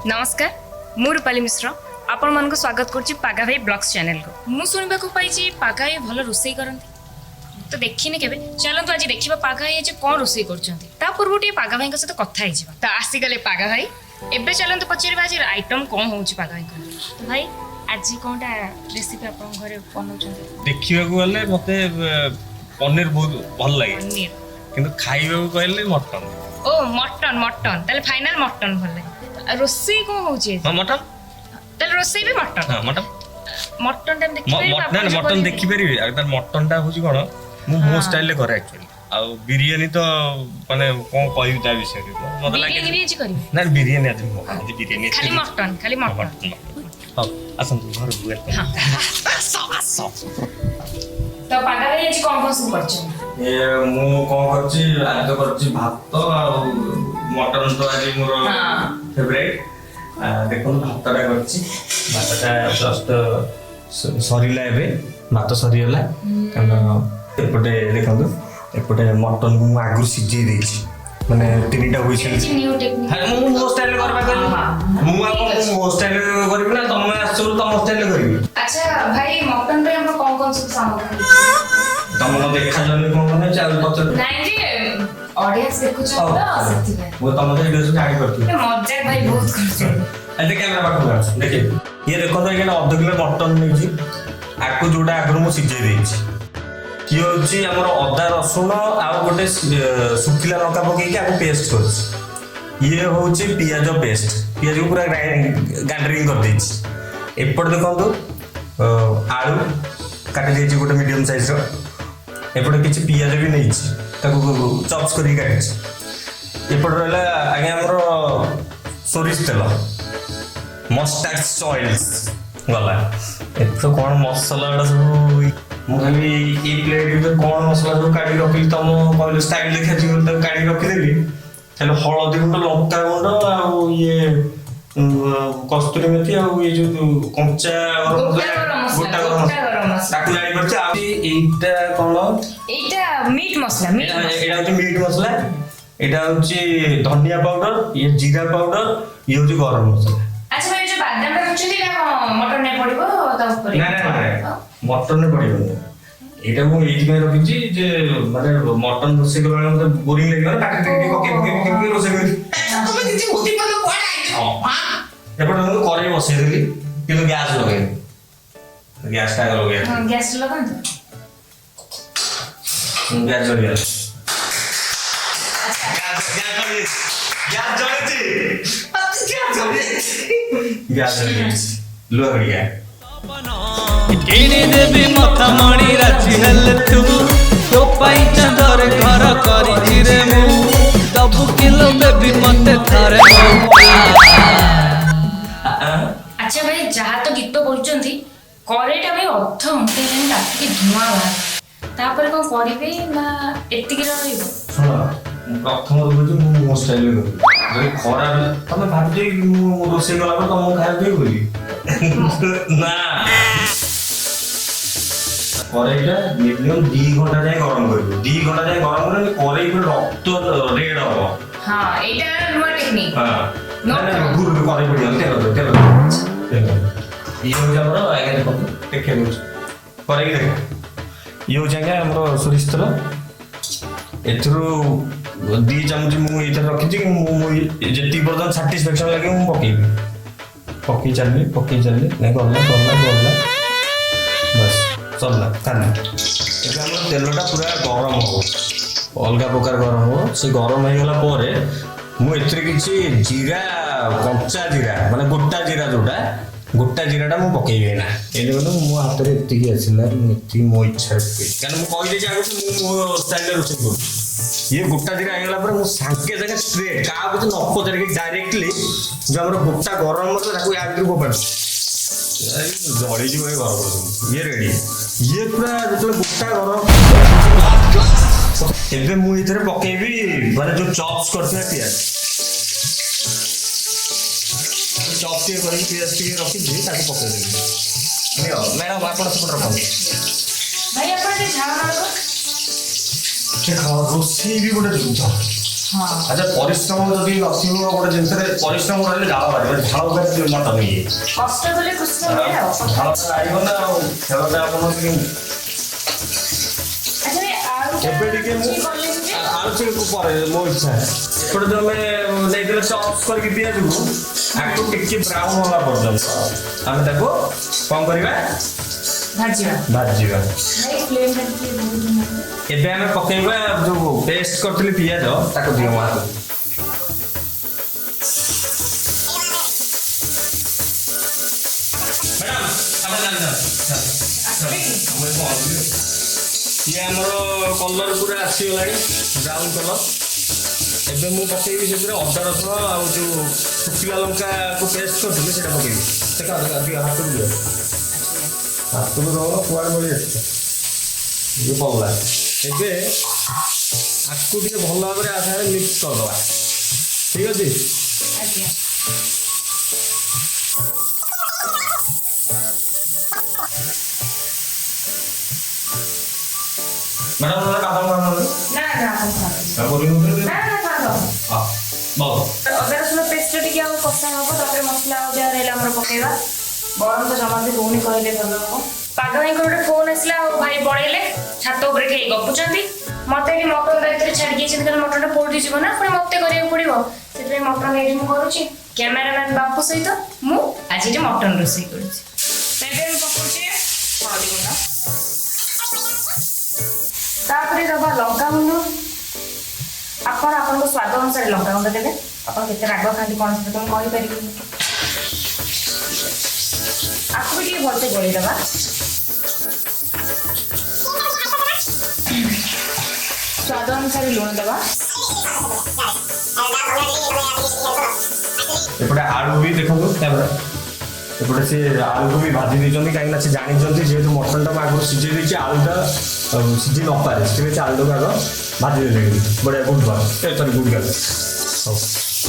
नमस्कार मु रूपाली मिश्र आपण मन को स्वागत करुच्ची पागा भाई ब्लॉग्स चैनल को। मु सुनबा को पाई पागा भाई भल रोसई करती तो देखिनी केबे। चलतु आज देखिबा पागा भाई आज कोन रोसई करछंती। ता पूर्व टी पागा भाई सहित कथा हे जिबा। ता आसी गले पागा भाई एबे चलतु पचरिबा आज आइटम कोन होउची पागा भाई को। तो भाई आज कोनटा रेसिपी आपण घरे बनौछंती? देखिबा को गले मते पनीर बहुत भल लागे पनीर किंतु खाइबा को कहले मटन। ओ मटन मटन ताले फाइनल मटन भल लागे। रोसई कोन होउची? हां मटन ताले रोसई भी मटन। हां मटन मटन टाइम देखि मटन मटन देखि परिबे अगर मटन टा होची कोन मो स्टाइल ले करे एक्चुअली। आ बिरयानी तो माने कोन कहबी ता विषय रे मते लागे बिरयानी भी आज करबी ना बिरयानी आज बिरयानी खाली मटन हां आसन घर बुए हां आसो तो पागा भाई आज कोन सब करछन? ये मु कोन करछि आज तो करछि भात आ मटन तो आज मोर फेवरेट। देखो भातटा करछि भातटा जस्ट सरीला एबे भात सरीला कारण एपटे देखंतु एपटे मटन को आगु सिझे देछि माने तीनटा हुइसेल न्यू टेक्निक हां मु स्टाइल करबा करबी मु आपन मो स्टाइल करबी ना तुम आसु तुम स्टाइल करबी। अच्छा भाई मटन रे हम कोन सब सामग्री तुम देखा जने कोन माने चावल पत्थर नहीं जी ऑडियंस देखु छ तो सेति में वो तुम से वीडियो से गाड़ी करती मजाक भाई बहुत करछ। अरे कैमरा पाखु आ देखिए ये देखो तो ये आधा किलो मटन नहीं आकु जोड़ा आगर मु सिझे देछि कि होछि हमर अदा रसुण आ गोटे सुखिला लंका पके आकु पेस्ट करछि। ये होछि पियाज पेस्ट पियाज को पूरा ग्राइंडिंग कर देछि। एपट देखंतु आलू काटि देछि गोटे मीडियम साइज रो एपट किछि पियाज भी नहीं छि ताकू चॉप्स करी काटछि। एपट रहला आगे हमर सोरिष तेल मस्टार्ड ऑयल्स गला एत कोन मसाला सब मु खाली ए प्लेट में कोन मसाला सब काटी रखली तम कहले स्टाइल देखा जी तो काटी रखी देली खाली हळदी गुंड लंका गुंड आ ये कस्तूरी मेथी आ ये जो कंचा गोटा गरम ताकू जानि परछ आ एटा कोन एटा मीट मसाला एटा होची मीट मसाला एटा होची धनिया पाउडर ये जीरा पाउडर ये होची गरम मसाला। अच्छा भाई जो बादाम रखछथि ना मटन ने पड़िबो ता ऊपर ना मटन ने पड़िबो एटा को एजी में रखिछि जे माने मटन रोसे करबा मते बोरिंग लागला काटे पके रोसे करि तमे किछि होती पलो कोड आइ हां एपट हम करे बसे देली किलो गैस लगे गैस का लगे हां गैस लगान गैस जली लुआ बढ़िया किणी देवी मथा मणि राजी हेले तू तो पाई चंदर घर करी रे मु दबु किलो बेबी मते थारे अच्छा भाई जहाँ तो गीत बोलचंती करेटा भाई अर्थ घंटे जानि ताकि धुआं बाहर तापर कोन करिवे ना एतिकी रहइबो। सुन प्रथम रुजु मु मो स्टाइल ले जरे खराब तमे भाबजे मु रोसे गला पर तुम खाइ देई बोली ना करेटा मिनिमम 2 घंटा जाय गरम करबो 2 घंटा जाय गरम करे करे पर रक्त रेड हो। हां एटा नुवा टेक्निक हां ना गुरु करे पड़ी तेल ये हो जा बरो आगे देखो देखे नु करे कि देख ये हो जाएगा हमरो सोरिष तेल एथरो 2 चमच मु इधर रखि छी मु जेति पर्यंत सैटिस्फैक्शन लागे मु पकी चलली नहीं गला बस चलला काना एबे हमर तेलटा पूरा गरम हो अलगा प्रकार गरम हो से गरम हो गला परे मु एथरे किछि जीरा कंचा जीरा माने गोटा जीराटा मु पकेइबे ना ए देखो मु हाथ रे एतिकी आसिला एति मो इच्छा कारण मु कहि दे जागो मु स्टाइल रोसे को ये गोटा जीरा आइला पर मु सांके जगह स्ट्रेट का कुछ न पचर के डायरेक्टली जो हमर गोटा गरम मतलब ताको या भीतर को पड़ जड़ी जी होय गरम ये रेडी ये पूरा जतले गोटा गरम एबे मु इथरे पकेइबी माने जो चॉप्स करथिया पियाज चॉप के करी पियाज के रखि दे ताको पके दे नहीं मैडम आपण सपोर्ट रखो भाई अपन झाड़ मारो रोसे भी गोटे जुद्ध ଆଚ୍ଛା ପରିଶ୍ରମ ଯଦି ନଥିବ ଗୋଟେ ଜିନିଷରେ ପରିଶ୍ରମ ରହିଲେ ଝାଳ ବାହାରିବ ଝାଳ ବାହାରିଲେ ମଟନ ଇଏ କଷ୍ଟ କଲେ କୃଷ୍ଣ ମିଳେ ଆଉ ଝାଳଟା ବାହାରିବ ନା ଆଉ ଖେଳଟା ଆପଣ ଟିକେ ଆଚ୍ଛା ଭାଇ ଆଳୁ ଏବେ ଟିକେ ମୁଁ ଆଳୁ ଚିକେନ ପରେ ମୋ ଇଚ୍ଛା ଏପଟେ ଯୋଉ ଆମେ ନେଇଥିଲେ ଚପ୍ସ କରିକି ପିଆଜକୁ ଆକୁ ଟିକେ ବ୍ରାଉନ୍ ହବା ପର୍ଯ୍ୟନ୍ତ ଆମେ ତାକୁ କଣ କରିବା ଭାଜିବା ଭାଜିବା ଭାଇ ଫ୍ଲେମ୍ଟା ଟିକେ ବହୁତ ଏବେ ଆମେ ପକେଇବା ଯୋଉ ପେଷ୍ଟ କରିଥିଲି ପିଆଜ ତାକୁ ଦିଅ ମୋ ହାତକୁ ମ୍ୟାଡ଼ାମ ଇଏ ଆମର କଲର ପୁରା ଆସିଗଲାଣି ବ୍ରାଉନ୍ କଲର ଏବେ ମୁଁ ପକେଇବି ସେଥିରେ ଅଦା ରସୁଣ ଆଉ ଯୋଉ ଶୁଖିଲା ଲଙ୍କାକୁ ପେଷ୍ଟ କରିଥିଲି ସେଇଟା ପକେଇବି ଦେଖା ହାତକୁ ଦିଅ ହାତକୁ ରହୁନ କୁଆଡ଼େ ବଳି ଆସିଛ ଇଏ ପଡ଼ିଲା ଏବେ ଆକୁ ଟିକେ ଭଲ ଭାବରେ ଆ ସାଙ୍ଗରେ ମିକ୍ସ କରିଦେବା ଠିକ ଅଛି ଆଜ୍ଞା ମ୍ୟାଡ଼ାମ ନହେଲେ ବାଦାମ ଖାଉନାହାନ୍ତି ନା ନା ଆପଣ ଖାଆନ୍ତୁ ତାପରେ ନା ନା ଖାଆନ୍ତୁ ଭଲ ଅଦା ରସୁଣ ପେଷ୍ଟ ଟିକେ ଆଉ କଷା ହବ ତାପରେ ମସଲା ଆଉ ଯାହା ରହିଲା ଆମର ପକେଇବା ଗରମ ତ ଜମା ବି ହଉନି କହିଲେ ଭଲ ହବ ପାଗ ଭାଇଙ୍କର ଗୋଟେ ଫୋନ ଆସିଲା ଆଉ ଭାଇ ପଳେଇଲେ ଛାତ ଉପରେ ଖେଳି ଗପୁଛନ୍ତି ମତେ ବି ମଟନ ଦାୟିତ୍ୱରେ ଛାଡ଼ି ଦେଇଛନ୍ତି କାରଣ ମଟନଟା ପୋଡ଼ି ଯିବ ନା ପୁଣି ମତେ କରିବାକୁ ପଡ଼ିବ ସେଥିପାଇଁ ମଟନ ଏଇଠି ମୁଁ କରୁଛି କ୍ୟାମେରାମ୍ୟାନ୍ ବାପୁ ସହିତ ମୁଁ ଆଜି ଏଠି ମଟନ ରୋଷେଇ କରୁଛି ଏବେ ମୁଁ ପକଉଛି ହଳଦୀ ଗୁଣ୍ଡ ତାପରେ ଦବା ଲଙ୍କାଗୁଣ୍ଡ ଆପଣ ଆପଣଙ୍କ ସ୍ୱାଦ ଅନୁସାରେ ଲଙ୍କାଗୁଣ୍ଡ ଦେବେ ଆପଣ କେତେ ରାଗ ଖାଆନ୍ତି କ'ଣ ସେଟା ତ ମୁଁ କହିପାରିବିନି ଆକୁ ବି ଟିକେ ଭଲସେ ଗୋଳେଇ ଦେବା ସ୍ୱାଦ ଅନୁସାରେ ଲୁଣ ଦେବା ଏପଟେ ଆଳୁ ବି ଦେଖନ୍ତୁ ତାପରେ ଏପଟେ ସେ ଆଳୁକୁ ବି ଭାଜି ଦେଇଛନ୍ତି କାହିଁକିନା ସେ ଜାଣିଛନ୍ତି ଯେହେତୁ ମଟନଟା ମୁଁ ଆଗରୁ ସିଝେଇ ଦେଇଛି ଆଳୁଟା ସିଝି ନପାରେ ସେଥିପାଇଁ ସେ ଆଳୁଟାକୁ ଆଗ ଭାଜି ଦେଲେଣି ବଢ଼ିଆ ଗୁଡ୍ ବାର ସରି ଗୁଡ୍ ଗାର୍ଲ ହଉ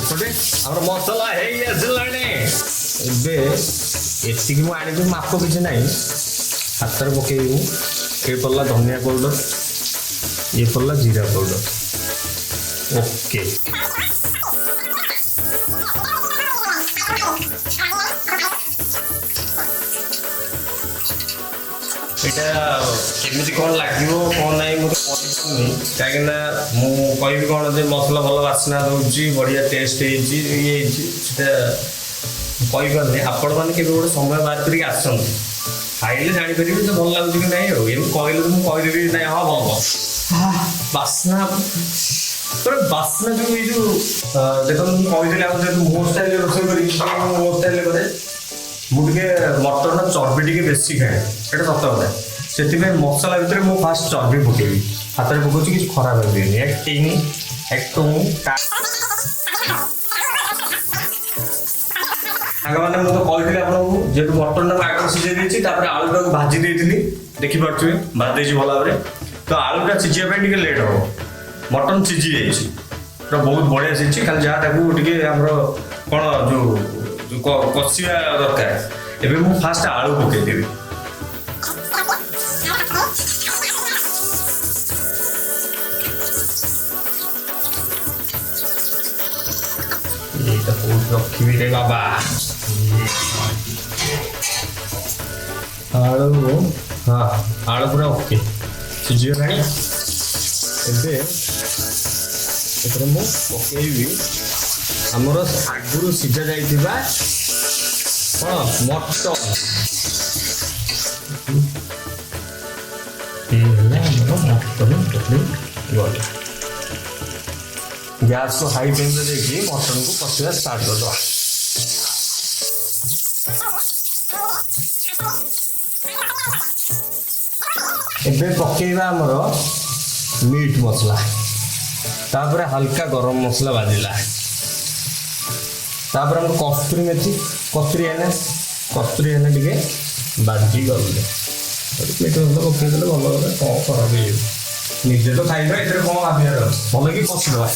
ଏପଟେ ଆମର ମସଲା ହେଇ ଆସିଲାଣି ଏବେ ଏତିକି ମୁଁ ଆଣିବି ମାପ କିଛି ନାହିଁ ହାତରେ ପକେଇବି ମୁଁ ଏ ପଡ଼ିଲା ଧନିଆ ପାଉଡର ଇଏ ପଡ଼ିଲା ଜିରା ପାଉଡର ଓକେ এটা କେମିତି କ'ଣ ଲାଗିବ କ'ଣ ନାହିଁ ମୁଁ ତ କହିପାରୁନି କାହିଁକିନା ମୁଁ କହିବି କ'ଣ ଯେ ମସଲା ଭଲ ବାସ୍ନା ଦେଉଛି ବଢ଼ିଆ ଟେଷ୍ଟ ହେଇଛି ଇଏ ହେଇଛି ସେଟା କହିପାରୁନି ଆପଣମାନେ କେବେ ଗୋଟେ ସମୟ ବାହାର କରିକି ଆସନ୍ତୁ ଖାଇଲେ ଜାଣିପାରିବେ ଯେ ଭଲ ଲାଗୁଛି କି ନାହିଁ ଆଉ ଏମିତି କହିଲେ ତ ମୁଁ କହିଦେବି ନାଇଁ ହଁ ଭଲ ବାସ୍ନା ପୁରା ବାସ୍ନା ଯୋଉ ଏଇ ଯୋଉ ଦେଖନ୍ତୁ ମୁଁ କହିଥିଲି ଆଉ ଯେହେତୁ ମୋ ଷ୍ଟାଇଲରେ ରୋଷେଇ କରିକି ମୁଁ ମୋ ଷ୍ଟାଇଲରେ କରେ ମୁଁ ଟିକେ ମଟନର ଚର୍ବି ଟିକେ ବେଶୀ ଖାଏ ସେଇଟା ସତ କଥା ସେଥିପାଇଁ ମସଲା ଭିତରେ ମୁଁ ଫାଷ୍ଟ ଚର୍ବି ପକେଇବି ହାତରେ ପକଉଛି କିଛି ଖରାପ ହେବନି ଏକ୍ଟିଂ ଏକ୍ଟୁଂ ସାଙ୍ଗମାନେ ମୁଁ ତ କହିଥିଲି ଆପଣଙ୍କୁ ଯେହେତୁ ମଟନଟା ମୁଁ ଆଗରୁ ସିଝେଇ ଦେଇଛି ତାପରେ ଆଳୁଟାକୁ ଭାଜି ଦେଇଥିଲି ଦେଖିପାରୁଥିବେ ଭାଜି ଦେଇଛି ଭଲ ଭାବରେ ତ ଆଳୁଟା ସିଝିବା ପାଇଁ ଟିକେ ଲେଟ୍ ହବ ମଟନ ସିଝି ଯାଇଛି ପୁରା ବହୁତ ବଢ଼ିଆ ସିଝିଛି ଖାଲି ଯାହା ତାକୁ ଟିକେ ଆମର କ'ଣ ଯୋଉ କଷିବା ଦରକାର ଏବେ ମୁଁ ଫାଷ୍ଟ ଆଳୁ ପକେଇଦେବି ଏଇଟା କୋଉଠି ରଖିବି ରେ ବାବା ଆଳୁ ହଁ ଆଳୁ ପୁରା ଓକେ ସିଝିଗଲାଣି ଏବେ ଏଥିରେ ମୁଁ ପକେଇବି ଆମର ଆଗରୁ ସିଝା ଯାଇଥିବା କ'ଣ ମଟନ ଏଇ ହେଲା ଆମର ମଟନ ଗଲା ଗ୍ୟାସକୁ ହାଇ ଫ୍ଲେମ୍ରେ ଦେଇକି ମଟନକୁ କଷିବା ଷ୍ଟାର୍ଟ କରିଦେବା ଏବେ ପକେଇବା ଆମର ମିଟ୍ ମସଲା ତାପରେ ହାଲକା ଗରମ ମସଲା ବାଜିଲା ତାପରେ ଆମର କସ୍ତୁରୀ ମେଥି କସ୍ତୁରୀ ହେଲେ ଟିକେ ବାଜି ଗଲେ ମିଟ୍ ମସଲା ପକେଇଦେଲେ ଭଲ କଲେ କ'ଣ ଖରାପ ହେଇଯିବ ନିଜେ ତ ଖାଇବା ଏଥିରେ କ'ଣ ଭାବିବାର ଭଲ କି କଷିଦେବା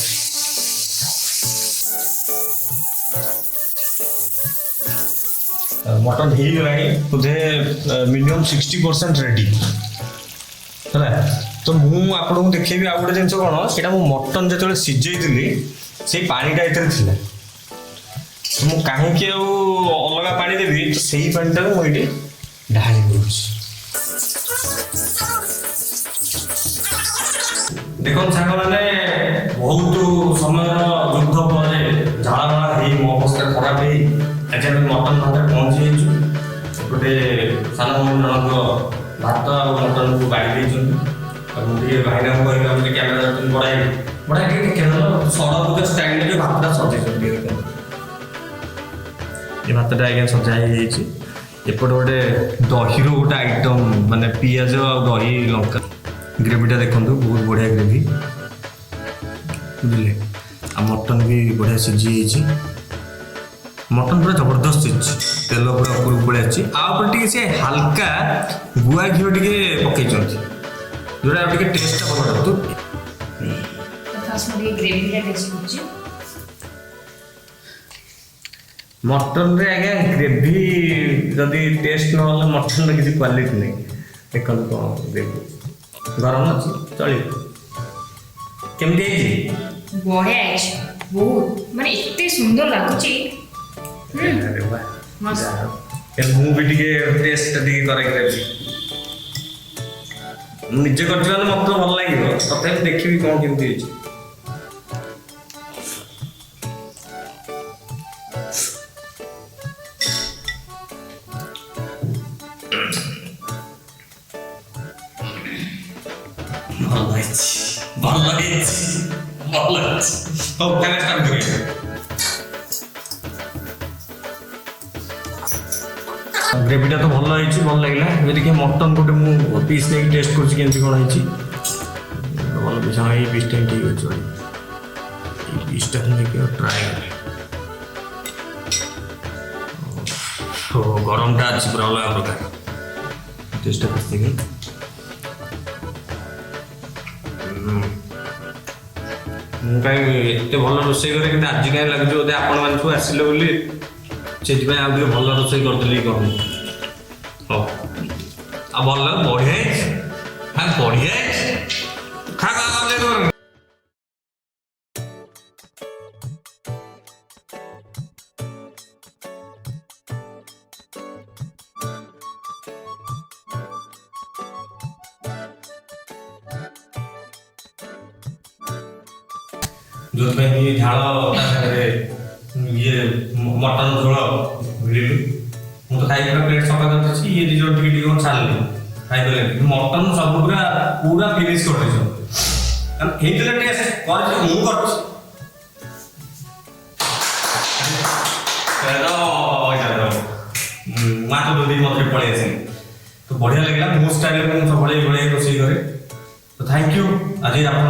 ମଟନ ହେଇଗଲାଣି ବୋଧେ ମିନିମମ୍ 60% ରେଡି ହେଲା तो ମୁଁ ଆପଣଙ୍କୁ ଦେଖେଇବି ଆଉ ଗୋଟେ ଜିନିଷ କ'ଣ ସେଇଟା ମୁଁ ମଟନ ଯେତେବେଳେ ସିଝେଇଥିଲି ସେଇ ପାଣିଟା ଏଥିରେ ଥିଲା ମୁଁ କାହିଁକି ଆଉ ଅଲଗା ପାଣି ଦେବି ତ ସେଇ ପାଣିଟାକୁ ମୁଁ ଏଇଠି ଢାଳି ଦେଉଛି। ଦେଖନ୍ତୁ ସାଙ୍ଗମାନେ ବହୁତ ସମୟର ଯୁଦ୍ଧ ପରେ ଝାଳମାଳ ହେଇ ମୋ ଅବସ୍ଥା ଖରାପ ହେଇ ଆଜି ଆମେ ମଟନ ଭାତରେ ପହଞ୍ଚି ଯାଇଛୁ। ଗୋଟେ ସାନ ଭଉଣୀ ଜଣଙ୍କ ଭାତ ଆଉ ମଟନକୁ ବାଢ଼ି ଦେଇଛନ୍ତି। ମୁଁ ଟିକେ ଭାଇନାଙ୍କୁ କହିବି ଆମେ କ୍ୟାମେରା ବଢ଼ାଇ ଟିକେ ସଡ଼କ ଷ୍ଟାଇଲରେ ଭାତଟା ସଜେଇଛନ୍ତି ଟିକେ ଦେଖନ୍ତୁ। ଏ ଭାତଟା ଆଜ୍ଞା ସଜା ହେଇଯାଇଛି। ଏପଟେ ଗୋଟେ ଦହିର ଗୋଟେ ଆଇଟମ୍ ମାନେ ପିଆଜ ଆଉ ଦହି ଲଙ୍କା ଗ୍ରେଭିଟା ଦେଖନ୍ତୁ ବହୁତ ବଢ଼ିଆ ଗ୍ରେଭି ବୁଝିଲେ। ଆଉ ମଟନ୍ ବି ବଢ଼ିଆ ସିଝି ଯାଇଛି। ମଟନ୍ ପୁରା ଜବରଦସ୍ତ ସିଝିଛି ତେଲ ପୁରା ଉପରକୁ ପଳେଇ ଆସିଛି। ଆଉ ଉପରେ ଟିକେ ସେ ହାଲକା ଗୁଆ ଘିଅ ଟିକେ ପକେଇଛନ୍ତି ଯୋଉଟା ଆଉ ଟିକେ ଟେଷ୍ଟଟା ଭଲ ରଖୁ। ଫାର୍ଷ୍ଟ ମୁଁ ଟିକେ ଗ୍ରେଭିଟା ଟେଷ୍ଟ କରୁଛି। ମଟନରେ ଆଜ୍ଞା ଗ୍ରେଭି ଯଦି ଟେଷ୍ଟ ନହେଲେ ମଟନର କିଛି କ୍ୱାଲିଟି ନାହିଁ। ଦେଖନ୍ତୁ କ'ଣ ଗ୍ରେଭି ଗରମ ଅଛି ଚଳିବ। କେମିତି ହେଇଛି? ବଢ଼ିଆ ହେଇଛି ବହୁତ ମାନେ ଏତେ ସୁନ୍ଦର ଲାଗୁଛି। ଆରେ ବାଃ। ମସ୍ତ। ମୁଁ ବି ଟିକେ ଟେଷ୍ଟ ଟିକେ କରେ ଗ୍ରେଭି। ମୁଁ ନିଜେ କରିଛି ମାନେ ମତେ ଭଲ ଲାଗିବ ତଥାପି ଦେଖିବି କ'ଣ କେମିତି ହେଇଛି। ଭଲ ହେଇଛି ଭଲ ହେଇଛି ଭଲ ହେଇଛି। ହଉ ତାହେଲେ ଷ୍ଟାର୍ଟ କରିବା। ଗ୍ରେଭିଟା ତ ଭଲ ହେଇଛି ଭଲ ଲାଗିଲା। ଏବେ ଟିକେ ମଟନ୍ ଗୋଟେ ମୁଁ ପିସ୍ ନେଇକି ଟେଷ୍ଟ କରୁଛି କେମିତି କ'ଣ ହେଇଛି। ଭଲ ପିସ୍ ହଁ ଏଇ ପିସ୍ଟା ହିଁ ଠିକ୍ ଅଛି। ଏଇ ପିସ୍ଟା ନେଇକି ଟ୍ରାଏ କରେ। ଗରମଟା ଅଛି ପୁରା ଅଲଗା ପ୍ରକାର ଟେଷ୍ଟଟା ଦେଖିକି। ମୁଁ କାହିଁ ଏତେ ଭଲ ରୋଷେଇ କରେ କିନ୍ତୁ ଆଜି କାହିଁ ଲାଗୁଛି ବୋଧେ ଆପଣମାନେ ସବୁ ଆସିଲେ ବୋଲି ସେଥିପାଇଁ ଆଉ ଟିକେ ଭଲ ରୋଷେଇ କରିଦେଲି କ'ଣ। ହଉ ଆଉ ଭଲ ବଢ଼ିଆ ହେଇଛି। ହଁ ବଢ଼ିଆ ହେଇଛି। ଖା ଖା ଖା ଯୋଉଥିପାଇଁ କି ଝାଳ ତା ସାଙ୍ଗରେ ଇଏ ମଟନ ଝୋଳ ଭିଡ଼ିଲୁ। ମୁଁ ତ ଖାଇକି ପ୍ଲେଟ୍ ସଫା କରିଦେଇଛି। ଇଏ ଦୁଇ ଜଣ ଟିକେ ଟିକେ କ'ଣ ଛାଡ଼ିଲି ଖାଇପାରିଲେନି କିନ୍ତୁ ମଟନ ସବୁ ପୁରା ପୁରା ଫିନିଶ୍ କରିଦେଇଛନ୍ତି। ହେଇଥିଲେ ଟେଷ୍ଟ କରିଛି ମୁଁ କରିଛି। ମାଛ ଦେଇକି ମତେ ପଳେଇ ଆସିଲି ତ ବଢ଼ିଆ ଲାଗିଲା। ମୋ ଷ୍ଟାଇଲରେ ମୁଁ ସବୁବେଳେ ଏଇଭଳିଆ ରୋଷେଇ କରେ। ତ ଥ୍ୟାଙ୍କ ୟୁ। ଆଜି ଆପଣ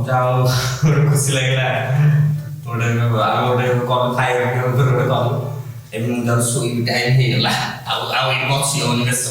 ଯାହା ଗୋଟେ ଖୁସି ଲାଗିଲା ଗୋଟେ ଆଉ ଗୋଟେ ଖାଇବା ଗୋଟେ କଲ। ଏବେ ମୁଁ ଯାଉଛି ଶୋଇବି ଟାଇମ୍ ହେଇଗଲା। ଆଉ ଏଇଠି ବସି ହେଉନି ବେଶ।